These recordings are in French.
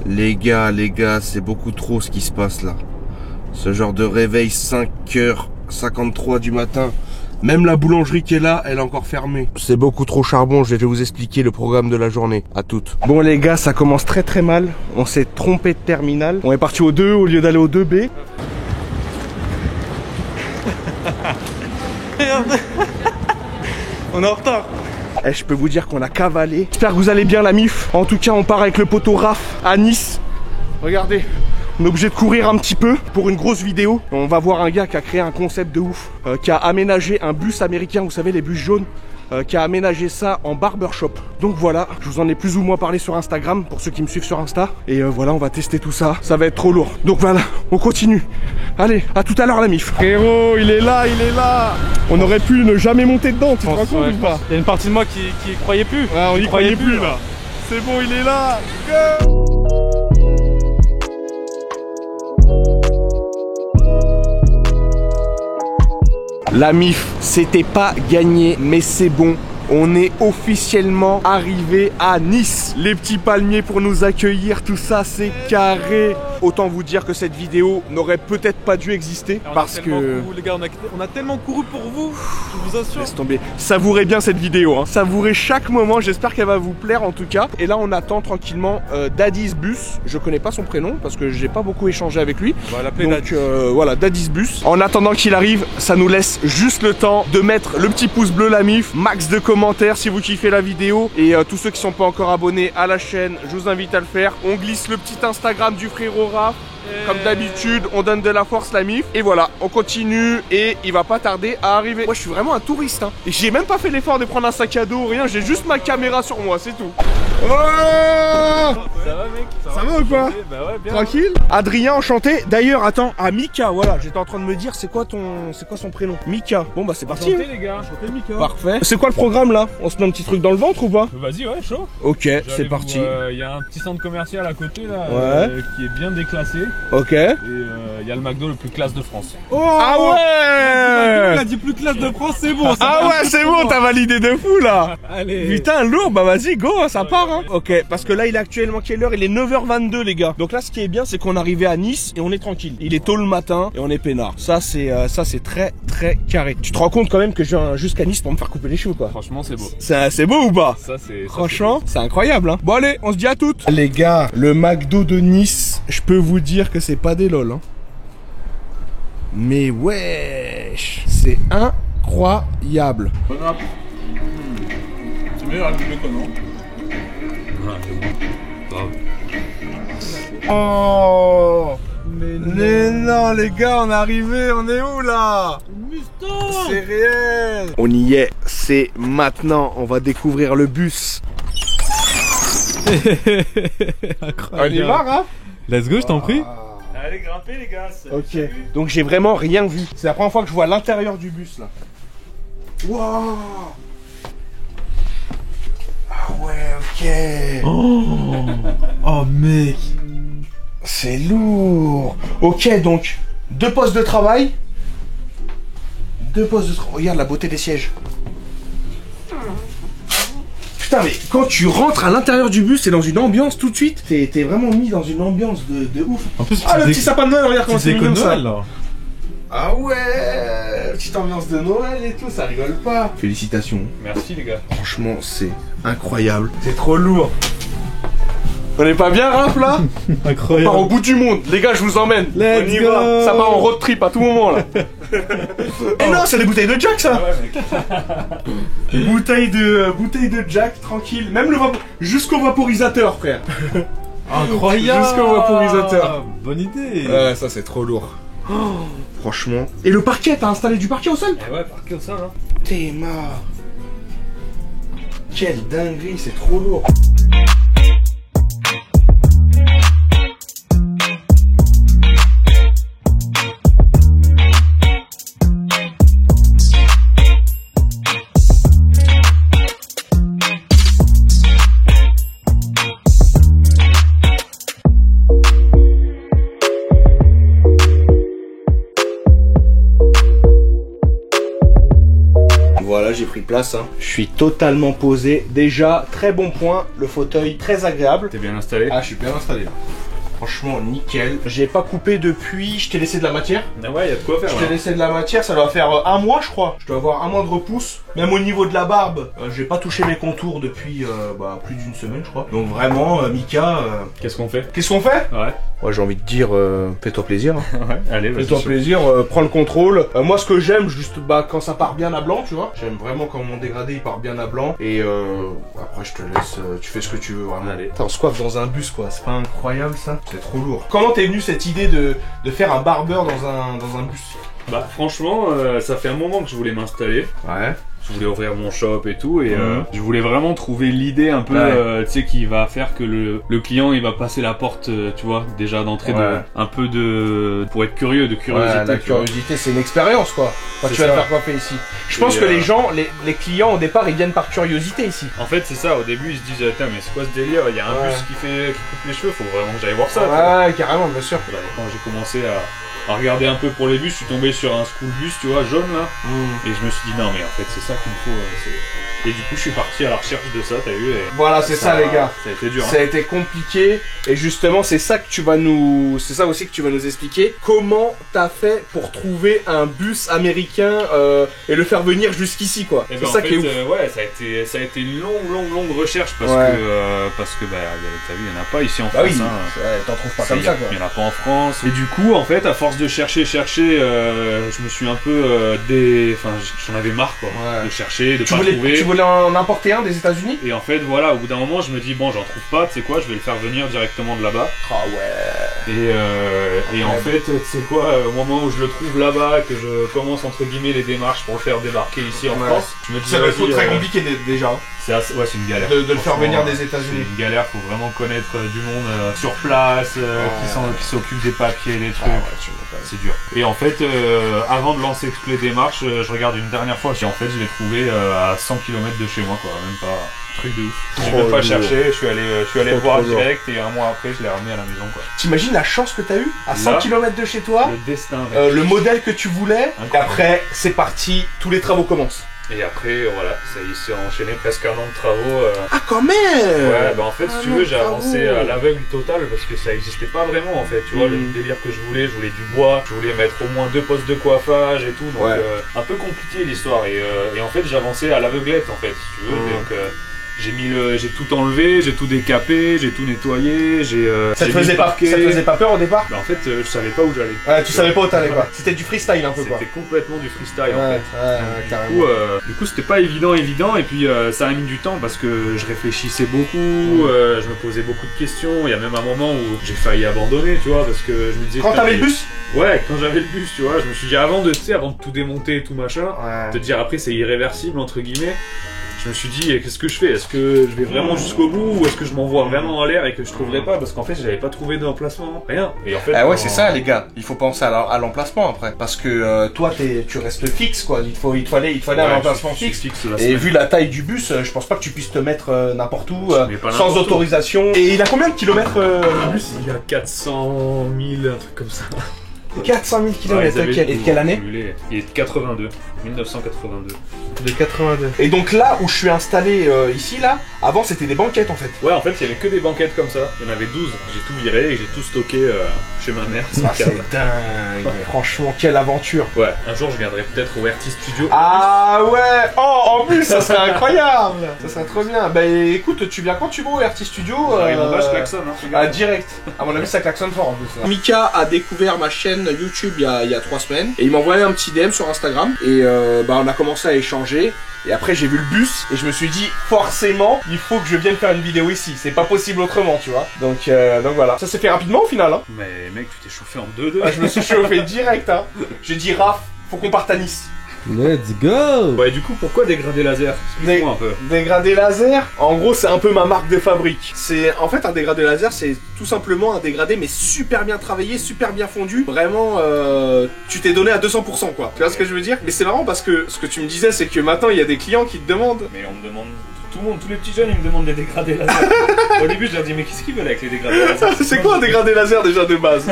Les gars, c'est beaucoup trop ce qui se passe là. Ce genre de réveil 5h53 du matin. Même la boulangerie qui est là, elle est encore fermée. C'est beaucoup trop charbon, je vais vous expliquer le programme de la journée. À toutes. Bon les gars, ça commence très mal. On s'est trompé de terminal. On est parti au 2 au lieu d'aller au 2B. On est en retard. Et je peux vous dire qu'on a cavalé. J'espère que vous allez bien la MIF. En tout cas, on part avec le poteau Raph à Nice. Regardez, on est obligé de courir un petit peu pour une grosse vidéo. On va voir un gars qui a créé un concept de ouf, qui a aménagé un bus américain, vous savez les bus jaunes, qui a aménagé ça en barbershop. Donc voilà, je vous en ai plus ou moins parlé sur Instagram pour ceux qui me suivent sur Insta. Et voilà, on va tester tout ça, ça va être trop lourd. Donc voilà, on continue. Allez, à tout à l'heure la MIF. Frérot, il est là. On aurait pu ne jamais monter dedans, tu te rends compte ou pas? Il y a une partie de moi qui y croyait plus. Ouais, on y croyait plus là. C'est bon, il est là. Go! La MIF, c'était pas gagné, mais c'est bon. On est officiellement arrivé à Nice. Les petits palmiers pour nous accueillir, tout ça c'est carré. Autant vous dire que cette vidéo n'aurait peut-être pas dû exister parce que... Les gars, on a tellement couru pour vous, je vous assure. Laisse tomber. Savourez bien cette vidéo, hein. Savourez chaque moment, j'espère qu'elle va vous plaire en tout cas. Et là on attend tranquillement Daddy's Bus. Je connais pas son prénom parce que j'ai pas beaucoup échangé avec lui. On va l'appeler donc voilà, Daddy's Bus. En attendant qu'il arrive, ça nous laisse juste le temps de mettre le petit pouce bleu la MIF, max de commentaires si vous kiffez la vidéo. Et tous ceux qui sont pas encore abonnés à la chaîne, je vous invite à le faire. On glisse le petit Instagram du frérot Raph. Comme d'habitude, on donne de la force la MIF. Et voilà, on continue et il va pas tarder à arriver. Moi je suis vraiment un touriste hein. Et j'ai même pas fait l'effort de prendre un sac à dos ou rien. J'ai juste ma caméra sur moi, c'est tout. Oh, ça va mec? Ça va ou pas? Bah ouais, bien. Tranquille. Adrien, enchanté. D'ailleurs, attends, à Mika, voilà, j'étais en train de me dire c'est quoi son prénom? Mika. Bon bah c'est parti. Enchanté les gars, enchanté Mika. Parfait. C'est quoi le programme là? On se met un petit truc dans le ventre ou pas? Vas-y, ouais, chaud. Ok, c'est parti. Il y a un petit centre commercial à côté là, ouais. Qui est bien déclassé. Ok. Et il y a le McDo le plus classe de France. Oh, ah ouais! Il a dit plus classe de France, c'est bon. Ah ouais, c'est bon, t'as validé de fou là. Allez. Putain, lourd, bah vas-y, go, ça part hein. Ok, parce que là il est actuellement quelle heure? Il est 9h22 les gars. Donc là ce qui est bien c'est qu'on est arrivé à Nice et on est tranquille. Il est tôt le matin et on est peinard. Ça c'est très carré. Tu te rends compte quand même que je viens jusqu'à Nice pour me faire couper les cheveux quoi. Franchement c'est beau. C'est beau ou pas? Ça c'est... Franchement c'est incroyable hein. Bon allez, on se dit à toutes. Les gars, le McDo de Nice, je peux vous dire que c'est pas des lol hein. Mais wesh, c'est incroyable. C'est meilleur avec le bacon, non? Oh mais non les gars, on est arrivé, on est où là? C'est réel. On y est, c'est maintenant, on va découvrir le bus. On y va hein? Let's go, je t'en prie. Allez grimper les gars. Ok, donc j'ai vraiment rien vu. C'est la première fois que je vois l'intérieur du bus là. Waouh. Ah ouais, ok. Oh mec. C'est lourd. Ok, donc 2 postes de travail. 2 postes de travail. Regarde la beauté des sièges. Putain, mais quand tu rentres à l'intérieur du bus, c'est dans une ambiance tout de suite. T'es vraiment mis dans une ambiance de ouf. En plus, ah, le petit sapin de Noël, regarde comment c'est mignon ça. Là. Ah ouais, petite ambiance de Noël et tout, ça rigole pas. Félicitations. Merci les gars. Franchement, c'est incroyable. C'est trop lourd. On est pas bien, Raph, là? Incroyable. On part au bout du monde. Les gars, je vous emmène. Let's on y go. va. Ça part en road trip à tout moment, là. Et non, c'est des bouteilles de Jack, ça. Ah ouais, mec. Bouteille de Jack, tranquille. Même le jusqu'au vaporisateur, frère. Incroyable. Jusqu'au vaporisateur. Bonne idée. Ouais, ça, c'est trop lourd. Oh, franchement. Et le parquet, t'as installé du parquet au sol? Eh ouais, parquet au sol, hein. T'es mort. Quelle dinguerie, c'est trop lourd. Voilà, j'ai pris place. Hein. Je suis totalement posé. Déjà, très bon point. Le fauteuil très agréable. T'es bien installé? Ah, je suis bien installé là. Franchement, nickel. J'ai pas coupé depuis. Je t'ai laissé de la matière. Ah ouais, y a de quoi faire. Je t'ai laissé de la matière. Ça doit faire un mois, je crois. Je dois avoir un mois de repousse. Même au niveau de la barbe, j'ai pas touché mes contours depuis plus d'une semaine, je crois. Donc vraiment, Mika. Qu'est-ce qu'on fait? Qu'est-ce qu'on fait? Ouais. Moi, j'ai envie de dire, fais-toi plaisir. Hein. Ouais, allez, vas-y. Fais-toi plaisir, prends le contrôle. Moi, ce que j'aime, juste quand ça part bien à blanc, tu vois. J'aime vraiment quand mon dégradé il part bien à blanc. Et après, je te laisse, tu fais ce que tu veux vraiment. Allez. On se coiffe dans un bus, quoi. C'est pas incroyable ça? C'est trop lourd. Comment t'es venu cette idée de faire un barbeur dans un bus? Bah, franchement, ça fait un moment que je voulais m'installer. Ouais. Je voulais ouvrir mon shop et tout, et je voulais vraiment trouver l'idée un peu, tu sais, qui va faire que le client il va passer la porte, tu vois, déjà d'entrée, un peu pour être curieux, de curiosité. Ouais, la curiosité, c'est une expérience quoi. Quand tu vas te faire coiffer ici. Je pense que les clients au départ ils viennent par curiosité ici. En fait, c'est ça. Au début, ils se disent, attends, mais c'est quoi ce délire? Il y a un bus qui coupe les cheveux. Faut vraiment que j'aille voir ça. Ouais, carrément, bien sûr. Bah, quand j'ai commencé à regarder un peu pour les bus, je suis tombé sur un school bus, tu vois, jaune là. Et je me suis dit, non, mais en fait, c'est ça qu'il me faut. Et du coup, je suis parti à la recherche de ça, t'as vu. Et voilà, c'est ça, les gars. Ça a été dur. Ça a été compliqué. Et justement, c'est ça que tu vas nous. C'est ça aussi que tu vas nous expliquer. Comment t'as fait pour trouver un bus américain et le faire venir jusqu'ici, quoi. C'est ben, ça qui est ouf. Ouais, ça a été une longue recherche parce que bah, t'as vu, il n'y en a pas ici en France. Bah oui, hein. t'en trouves pas comme ça, quoi. Il n'y en a pas en France. Et du coup, en fait, à force de chercher, je me suis un peu Enfin, j'en avais marre, quoi. De chercher, de pas trouver. Tu voulais en importer un des États-Unis? Et en fait, voilà, au bout d'un moment, je me dis, bon, j'en trouve pas, tu sais quoi, je vais le faire venir directement de là-bas. Ah ouais. Et en fait, tu sais quoi, au moment où je le trouve là-bas, que je commence entre guillemets les démarches pour le faire débarquer ici en France, je me dis, ça va être très compliqué déjà. C'est une galère. De le faire venir des États-Unis. C'est une galère, faut vraiment connaître du monde sur place, qui s'occupe des papiers, des trucs. C'est dur. Et en fait, avant de lancer toutes les démarches, je regarde une dernière fois, et en fait, je l'ai trouvé à 100 km de chez moi, quoi. Même pas. Truc de ouf. J'ai même pas cherché, je suis allé le voir direct et un mois après je l'ai ramené à la maison, quoi. T'imagines la chance que t'as eu à 100 km de chez toi? Le destin. Le modèle que tu voulais. Et après, c'est parti, tous les travaux commencent. Et après, voilà, ça y s'est enchaîné presque un an de travaux. Ah, quand même! Ouais, bah en fait, si tu veux, j'ai avancé à l'aveugle total parce que ça existait pas vraiment en fait. Tu vois, le délire que je voulais du bois, je voulais mettre au moins 2 postes de coiffage et tout. Donc, un peu compliqué l'histoire. Et en fait, j'avançais à l'aveuglette en fait, si tu veux. Donc, j'ai tout enlevé, j'ai tout décapé, j'ai tout nettoyé, ça te faisait pas peur au départ? Bah en fait, je savais pas où j'allais. Ouais, tu savais pas où t'allais, quoi. C'était du freestyle un peu, quoi. C'était complètement du freestyle en fait. Carrément. Du coup, c'était pas évident, et puis ça a mis du temps parce que je réfléchissais beaucoup, je me posais beaucoup de questions. Il y a même un moment où j'ai failli abandonner, tu vois, parce que je me disais. Quand t'avais le bus? Ouais, quand j'avais le bus, tu vois, je me suis dit avant de tout démonter et tout machin, te dire après c'est irréversible entre guillemets. Je me suis dit, qu'est-ce que je fais? Est-ce que je vais vraiment jusqu'au bout ou est-ce que je m'envoie vraiment en l'air et que je trouverai pas? Parce qu'en fait, j'avais pas trouvé d'emplacement, rien. Et en fait, c'est ça, les gars. Il faut penser à l'emplacement après. Parce que toi, tu restes fixe, quoi. Il te fallait un emplacement fixe. Et vu la taille du bus, je pense pas que tu puisses te mettre n'importe où sans autorisation. Et il a combien de kilomètres le bus? Il a 400 000, un truc comme ça. 400 000 km, et de quelle année? Il est de 82, 1982. De 82. Et donc là où je suis installé ici, là, avant c'était des banquettes en fait. Ouais, en fait il y avait que des banquettes comme ça. Il y en avait 12. J'ai tout viré et j'ai tout stocké chez ma mère. C'est dingue. Franchement, quelle aventure. Ouais, un jour je viendrai peut-être au RT Studio. Ah ouais. Oh, en plus, ça serait incroyable. Ça serait trop bien. Bah écoute, tu viens quand tu veux au RT Studio. Je klaxonne, hein. Direct. À mon avis, ça klaxonne fort en plus. Là. Mika a découvert ma chaîne YouTube il y a 3 semaines et il m'a envoyé un petit DM sur Instagram et on a commencé à échanger et après j'ai vu le bus et je me suis dit forcément il faut que je vienne faire une vidéo ici, c'est pas possible autrement, tu vois. Donc voilà, ça s'est fait rapidement au final, hein. Mais mec, tu t'es chauffé en 2-2. Je me suis chauffé direct, hein. J'ai dit Raph, faut qu'on parte à Nice. Let's go! Ouais, du coup, pourquoi dégradé laser? Explique-moi un peu. Dégradé laser, en gros, c'est un peu ma marque de fabrique. C'est en fait un dégradé laser, c'est tout simplement un dégradé, mais super bien travaillé, super bien fondu. Vraiment, tu t'es donné à 200%, quoi. Tu vois ce que je veux dire? Mais c'est marrant parce que ce que tu me disais, c'est que maintenant, il y a des clients qui te demandent. Mais on me demande tout le monde, tous les petits jeunes, ils me demandent des dégradés laser. Au début, je leur dis, mais qu'est-ce qu'ils veulent avec les dégradés laser? C'est quoi un dégradé laser déjà de base?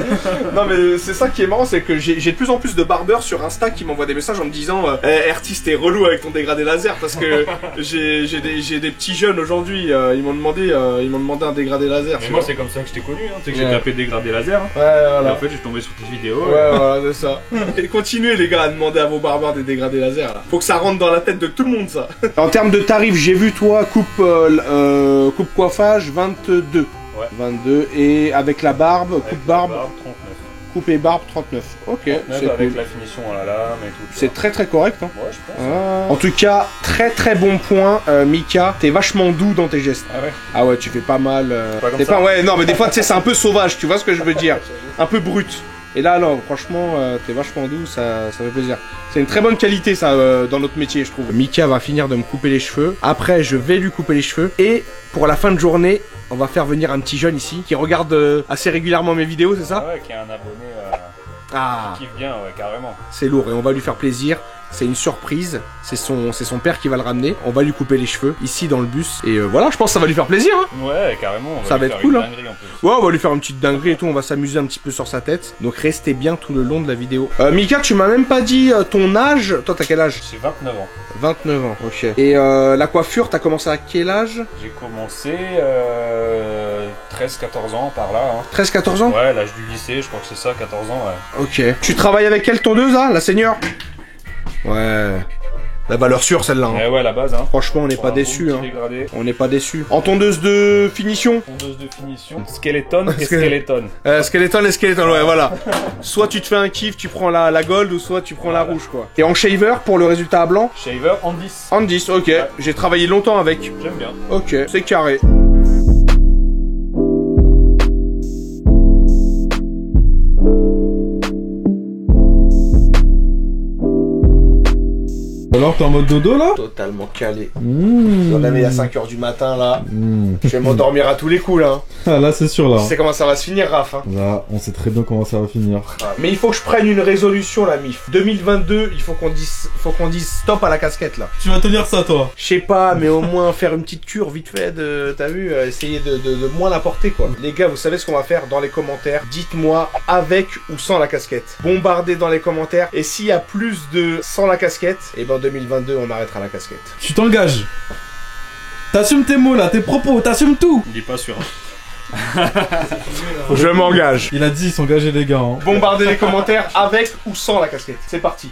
Non mais c'est ça qui est marrant, c'est que j'ai de plus en plus de barbeurs sur Insta qui m'envoient des messages en me disant Artiste, t'es relou avec ton dégradé laser parce que j'ai des petits jeunes aujourd'hui, ils m'ont demandé un dégradé laser. Mais moi c'est comme ça que je t'ai connu, hein. Tu sais que j'ai tapé dégradé laser. Hein. Ouais, voilà. Et en fait, j'ai tombé sur tes vidéos. Ouais, voilà, c'est ça. Et continuez les gars à demander à vos barbeurs des dégradés laser là. Faut que ça rentre dans la tête de tout le monde ça. En termes de tarifs, j'ai vu toi coupe coiffage 22. Ouais. 22 et avec la barbe, coupe barbe 39. coupe et barbe 39. Ok, c'est avec cool. la finition à la lame et tout. C'est très très correct. Hein. Ouais, je pense. En tout cas, très très bon point, Mika. T'es vachement doux dans tes gestes. Ah ouais. Ah ouais, tu fais pas mal. Pas comme T'es ça. pas, ouais, non, mais des fois, tu sais, c'est un peu sauvage. Tu vois ce que je veux dire? Un peu brut. Et là, non, franchement, t'es vachement doux, ça fait plaisir. C'est une très bonne qualité, ça, dans notre métier, je trouve. Mika va finir de me couper les cheveux. Après, je vais lui couper les cheveux. Et pour la fin de journée, on va faire venir un petit jeune ici qui regarde assez régulièrement mes vidéos, c'est ça? Ah ouais, qui est un abonné Ah, qui kiffe bien, ouais, carrément. c'est lourd et on va lui faire plaisir. C'est une surprise, c'est son père qui va le ramener. On va lui couper les cheveux ici dans le bus. Et voilà, je pense que ça va lui faire plaisir. Hein. Ouais, carrément. Ça va lui être faire cool, une hein. dinguerie, en plus. Ouais, on va lui faire une petite dinguerie et tout. On va s'amuser un petit peu sur sa tête. Donc restez bien tout le long de la vidéo. Mika, tu m'as même pas dit ton âge. Toi, t'as quel âge? J'ai 29 ans. 29 ans, ok. Et la coiffure, t'as commencé à quel âge? J'ai commencé 13-14 ans par là. Hein. 13-14 ans? Ouais, l'âge du lycée, je crois que c'est ça, 14 ans, ouais. Ok. Tu travailles avec quelle tondeuse, là? La senior? Ouais. La valeur sûre, celle-là. Hein. Ouais, la base, hein. Franchement, on n'est Pour pas un bon déçus. petit Hein. dégradé. On n'est pas déçus. En tondeuse de finition? Tondeuse de finition. Skeleton et skeleton. Skeleton et skeleton, ouais, voilà. Soit tu te fais un kiff, tu prends la gold, ou soit tu prends la rouge, quoi. Et en shaver, pour le résultat à blanc? Shaver en 10. En 10, ok. Ouais. J'ai travaillé longtemps avec. J'aime bien. Ok, c'est carré. Alors, t'es en mode dodo là? Totalement calé. Je me réveille à 5h du matin, là. Je vais m'endormir à tous les coups, là. Ah là, c'est sûr là. Tu sais comment ça va se finir, Raph, hein. Là, on sait très bien comment ça va finir. Mais il faut que je prenne une résolution, la MIF. 2022, il faut qu'on dise stop à la casquette, là. Tu vas tenir ça, toi? Je sais pas, mais au moins faire une petite cure vite fait de, t'as vu, essayer de moins la porter, quoi. Les gars, vous savez ce qu'on va faire dans les commentaires. Dites-moi avec ou sans la casquette. Bombardez dans les commentaires. Et s'il y a plus de sans la casquette, et ben 2022, on arrêtera la casquette. Tu t'engages. T'assumes tes mots là, tes propos, t'assumes tout. Il est pas sûr. Je m'engage. Il a dit, ils sont engagés les gars. Hein. Bombardez les commentaires avec ou sans la casquette. C'est parti.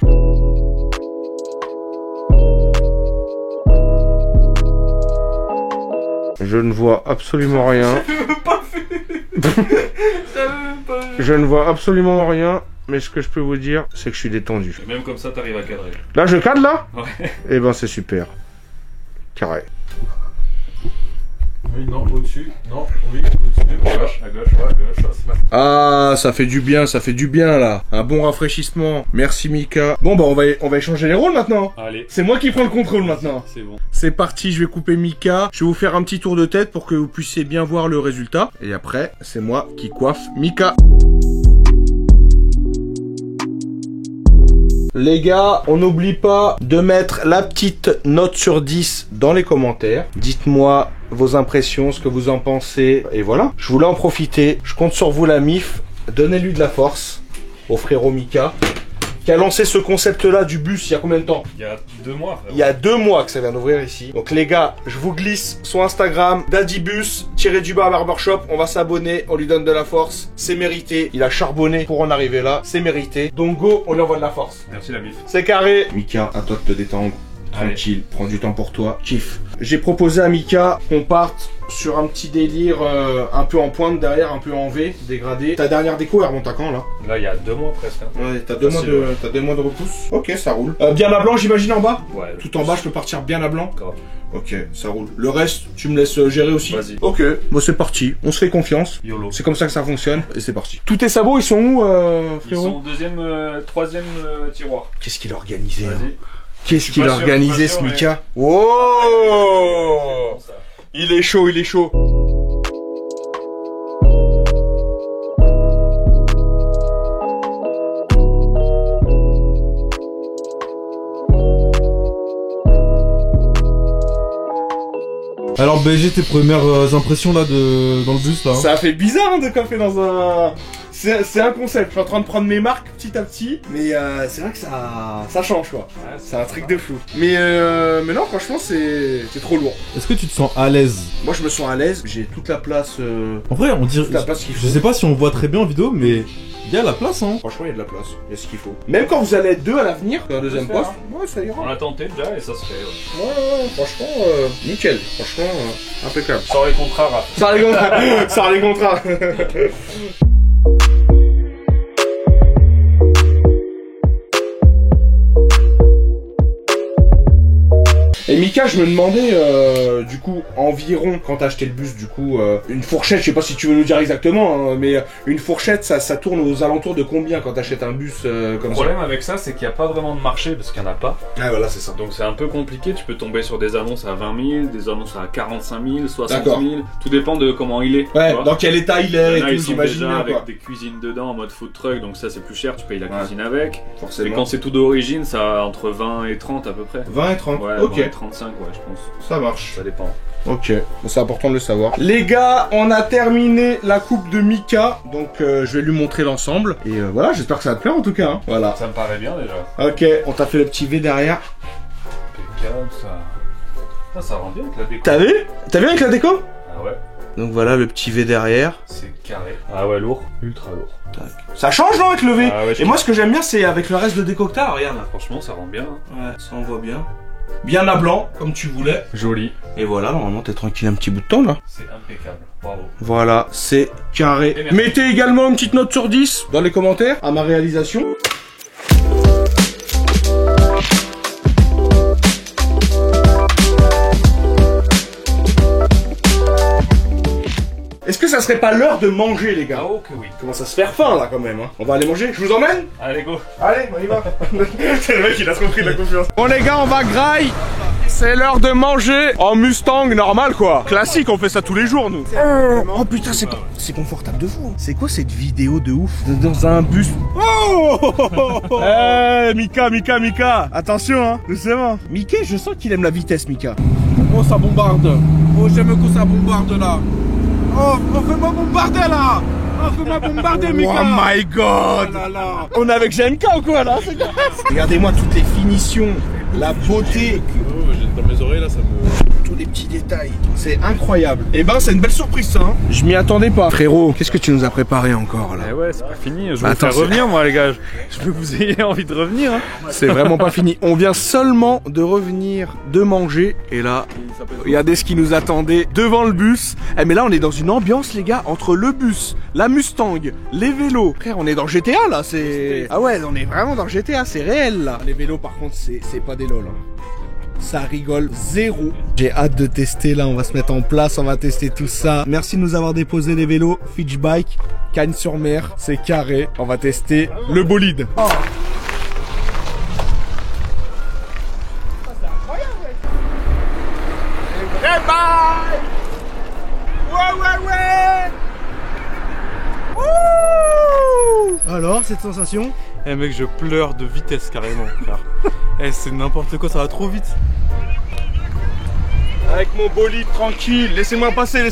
Je ne vois absolument rien. Je ne vois absolument rien. Mais ce que je peux vous dire, c'est que je suis détendu. Et même comme ça, t'arrives à cadrer. Là, je cadre là? Ouais. Eh ben, c'est super. Carré. Oui, non, au-dessus. Non, oui, au-dessus. À gauche, à gauche, ouais, à gauche. Ah, ça fait du bien là. Un bon rafraîchissement. Merci Mika. Bon, bah, on va échanger les rôles maintenant. Allez, C'est moi qui prends le contrôle maintenant. c'est bon. C'est parti, je vais couper Mika. Je vais vous faire un petit tour de tête pour que vous puissiez bien voir le résultat. Et après, c'est moi qui coiffe Mika. Les gars, on n'oublie pas de mettre la petite note sur 10 dans les commentaires. Dites-moi vos impressions, ce que vous en pensez. Et voilà, je voulais en profiter. Je compte sur vous la MIF. Donnez-lui de la force au frérot Mika, qui a lancé ce concept-là du bus il y a combien de temps? Il y a 2 mois. Frère. Il y a 2 mois que ça vient d'ouvrir ici. Donc les gars, je vous glisse son Instagram, daddybus_barbershop. On va s'abonner, on lui donne de la force. C'est mérité. Il a charbonné pour en arriver là. C'est mérité. Donc go, on lui envoie de la force. Merci la bif. C'est carré. Mika, à toi de te détendre. Tranquille, prends du temps pour toi. Kiff. J'ai proposé à Mika qu'on parte sur un petit délire un peu en pointe derrière, un peu en V, dégradé. Ta dernière déco, elle remonte à quand là? Là, il y a 2 mois presque. Hein. Ouais, t'as 2 mois de repousse. Ok, ça roule. Bien à blanc, j'imagine en bas? Ouais. Tout en bas, je peux partir bien à blanc. Grave. Ok, ça roule. Le reste, tu me laisses gérer aussi? Vas-y. Ok, bon c'est parti. On se fait confiance. YOLO. C'est comme ça que ça fonctionne et c'est parti. Tous tes sabots, ils sont où, Ils frérot? sont au deuxième, troisième tiroir. Qu'est-ce qu'il a organisé hein? Vas-y. Qu'est-ce qu'il pas a sûr, organisé pas ce sûr, Mika? Oh, Ça. il est chaud, il est chaud. Alors BG, tes premières impressions là dans le bus là. Ça fait bizarre hein, de café dans un... C'est un concept, je suis en train de prendre mes marques petit à petit, mais c'est vrai que ça change quoi. Ouais, c'est un truc de fou. Mais non, franchement, c'est trop lourd. Est-ce que tu te sens à l'aise? Moi, je me sens à l'aise, j'ai toute la place. En vrai, on dirait. Toute la place qu'il faut. Je sais pas si on voit très bien en vidéo, mais il y a la place, hein. Franchement, il y a de la place, il y a ce qu'il faut. Même quand vous allez être deux à l'avenir, dans un deuxième poste, ouais, ça ira. On l'a tenté déjà et ça se fait. Ouais, franchement, nickel. Franchement, impeccable. Sans les contrats, Raph. Sans les contrats. Sans les contrats. Et Mika, je me demandais, du coup, environ, quand t'as acheté le bus, du coup, une fourchette, je sais pas si tu veux nous dire exactement, hein, mais une fourchette, ça tourne aux alentours de combien quand t'achètes un bus comme ça? Le problème avec ça, c'est qu'il n'y a pas vraiment de marché parce qu'il n'y en a pas. Ah voilà, c'est ça. Donc c'est un peu compliqué, tu peux tomber sur des annonces à 20 000, des annonces à 45 000, 60 000, tout dépend de comment il est. Ouais, dans quel état il est et tout, j'imagine. Avec des cuisines dedans en mode food truck, donc ça c'est plus cher, tu payes la cuisine avec. Forcément. Et quand c'est tout d'origine, ça entre 20 et 30 à peu près. 20 et 30, ouais, ok. 20 et 35, ouais, je pense. Ça marche. Ça dépend. Ok, c'est important de le savoir. Les gars, on a terminé la coupe de Mika, donc je vais lui montrer l'ensemble. Et voilà, j'espère que ça va te plaire en tout cas. Hein. Voilà. Ça me paraît bien déjà. Ok, on t'a fait le petit V derrière. Impeccable, ça. Ça rend bien avec la déco. T'as vu? T'as vu avec la déco? Ah ouais. Donc voilà le petit V derrière. C'est carré. Ah ouais, lourd. Ultra lourd. Tac. Ça change non avec le V? Ah ouais, et moi ce que j'aime bien c'est avec le reste de déco que t'as, regarde là. Franchement, ça rend bien. Ouais, ça on voit bien. Bien à blanc, comme tu voulais. Joli. Et voilà, normalement t'es tranquille un petit bout de temps là. C'est impeccable. Bravo. Voilà, c'est carré. Mettez également une petite note sur 10 dans les commentaires à ma réalisation. Est-ce que ça serait pas l'heure de manger les gars? Ah oh que oui. Commence à se faire faim là quand même hein. On va aller manger, je vous emmène? Allez go. Allez, on y va. C'est le mec il a trop pris de la confiance. Bon les gars, on va graille. C'est l'heure de manger en Mustang normal quoi. Classique, on fait ça tous les jours nous. Oh putain, c'est confortable de fou. C'est quoi cette vidéo de ouf dans un bus? Oh hey, Mika. Attention hein, doucement. Mika, je sens qu'il aime la vitesse Mika. Oh, ça bombarde. Oh, j'aime que ça bombarde là. Oh, fais-moi bombarder là. Oh, fais-moi bombarder, Mika. Oh my god. Oh là là. On est avec GMK ou quoi là? Regardez-moi toutes les finitions, la beauté. Dans mes oreilles là, ça me... Tous les petits détails, c'est incroyable. Et ben c'est une belle surprise ça hein. Je m'y attendais pas. Frérot, qu'est-ce que tu nous as préparé encore là? Eh ouais, c'est pas fini, je vais Attends, vous faire revenir moi les gars. Je veux que vous ayez envie de revenir hein. C'est vraiment pas fini. On vient seulement de revenir de manger. Et là, regardez ce qui nous attendait devant le bus. Eh mais là on est dans une ambiance les gars, entre le bus, la Mustang, les vélos. Frère, on est dans GTA là, c'est... Ah ouais, on est vraiment dans GTA, c'est réel là. Les vélos par contre, c'est pas des lol hein. Ça rigole zéro. J'ai hâte de tester là, on va se mettre en place, on va tester tout ça. Merci de nous avoir déposé les vélos Fitch Bike, Cagnes-sur-Mer, c'est carré. On va tester le bolide. Oh. Hey bye. Ouais. Ouh. Alors, cette sensation? Eh mec, je pleure de vitesse carrément, frère. Eh, c'est n'importe quoi, ça va trop vite. Avec mon bolide tranquille, laissez-moi passer,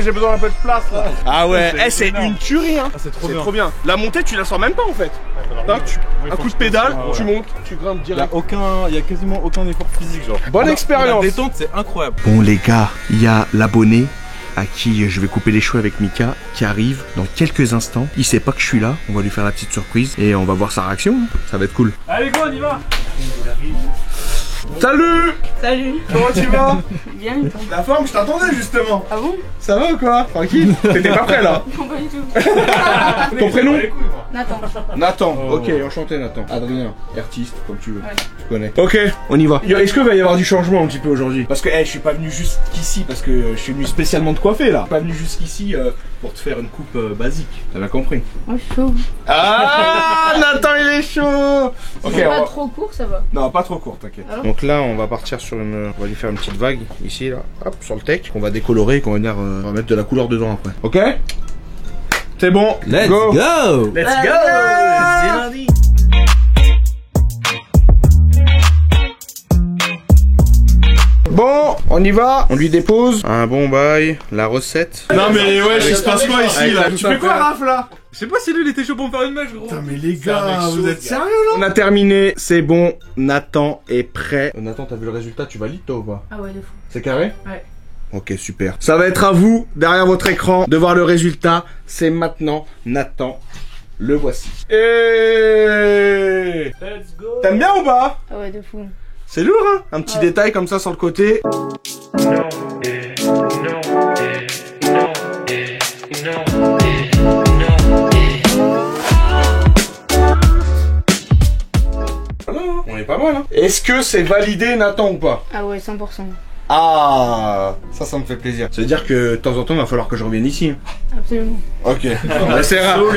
j'ai besoin d'un peu de place là. Ah ouais, c'est une tuerie hein. Ah, c'est trop trop bien. La montée tu la sens même pas en fait. Là, un coup de pédale, tu montes, tu grimpes direct. Il y a quasiment aucun effort physique genre. Bonne expérience. La détente, c'est incroyable. Bon les gars, il y a l'abonné à qui je vais couper les cheveux avec Mika qui arrive dans quelques instants. Il sait pas que je suis là, on va lui faire la petite surprise et on va voir sa réaction. Ça va être cool. Allez go, on y va. Salut! Salut! Comment tu vas? Bien, et toi? La forme, je t'attendais justement. Ah bon? Ça va ou quoi? Tranquille? T'étais pas prêt là? Non, pas du tout. Ton prénom? Nathan. Nathan, ok, enchanté Nathan. Adrien, artiste, comme tu veux. Ouais. Tu connais. Ok, on y va. Est-ce qu'il va y avoir du changement un petit peu aujourd'hui? Parce que je suis pas venu jusqu'ici parce que je suis venu spécialement te coiffer là. Je suis pas venu jusqu'ici pour te faire une coupe basique. T'as bien compris? Oh, je suis chaud. Ah, Nathan il est chaud. Ok, C'est pas trop court, ça va. Non, pas trop court, t'inquiète. Donc là, on va partir sur une... On va lui faire une petite vague, ici, là. Hop, sur le tech. Qu'on va décolorer et qu'on va venir on va mettre de la couleur dedans après. Ok? C'est bon. Let's go! Let's go! C'est lundi. Bon, On y va. On lui dépose. Un bon bail. La recette. Non mais ouais, il se passe quoi ici là? Tu fais quoi, Raph, là? Je sais pas si lui il était chaud pour me faire une mèche, gros. Putain, mais les C'est un mec gars, chaud, vous êtes gars. sérieux là? On a terminé, c'est bon. Nathan est prêt. Nathan, t'as vu le résultat? Tu valides toi ou pas? Ah ouais, de fou. C'est carré? Ouais. Ok, super. Ça va être à vous, derrière votre écran, de voir le résultat. C'est maintenant. Nathan, le voici. Et Let's go. t'aimes bien ou pas? Ah ouais, de fou. C'est lourd, hein? Un petit détail comme ça sur le côté. On est pas mal, hein? Est-ce que c'est validé, Nathan, ou pas? Ah ouais, 100%. Ah, ça me fait plaisir. Ça veut dire que de temps en temps, il va falloir que je revienne ici. Absolument. Ok.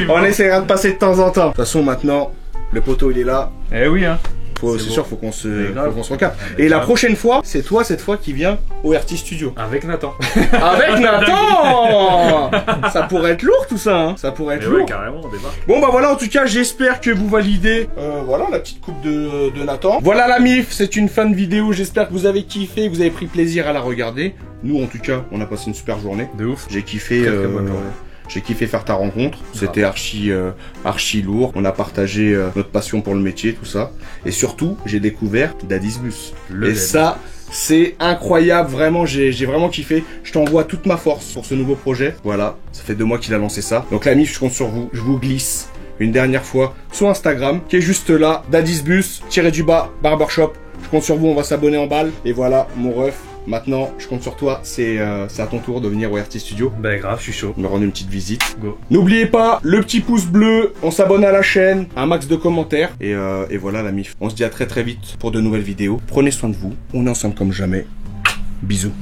On essaiera de passer de temps en temps. De toute façon, maintenant, le poteau, il est là. Eh oui, hein. C'est sûr, faut qu'on se grave. recapte. Et la prochaine fois, c'est toi, cette fois, qui viens au RT Studio. Avec Nathan. Avec Nathan. Ça pourrait être lourd, tout ça, hein. Ça pourrait être Eh ouais, lourd. carrément, on débarque. Bon bah voilà, en tout cas j'espère que vous validez voilà la petite coupe de Nathan. Voilà la MIF, c'est une fin de vidéo, j'espère que vous avez kiffé, que vous avez pris plaisir à la regarder. Nous en tout cas, on a passé une super journée. De ouf. J'ai kiffé Très bonne journée. j'ai kiffé faire ta rencontre, c'était archi lourd, on a partagé notre passion pour le métier, tout ça. Et surtout, j'ai découvert Daddy's. Et ça, c'est incroyable, vraiment, j'ai vraiment kiffé. Je t'envoie toute ma force pour ce nouveau projet. Voilà, ça fait 2 mois qu'il a lancé ça. Donc la MIF, je compte sur vous, je vous glisse une dernière fois sur Instagram, qui est juste là, Daddy's _barbershop. Je compte sur vous, on va s'abonner en balle. Et voilà, mon ref. Maintenant, je compte sur toi, c'est à ton tour de venir au RT Studio. Bah grave, je suis chaud. Me rendre une petite visite. Go. N'oubliez pas le petit pouce bleu, on s'abonne à la chaîne, un max de commentaires. Et voilà la MIF. On se dit à très vite pour de nouvelles vidéos. Prenez soin de vous, on est ensemble comme jamais. Bisous.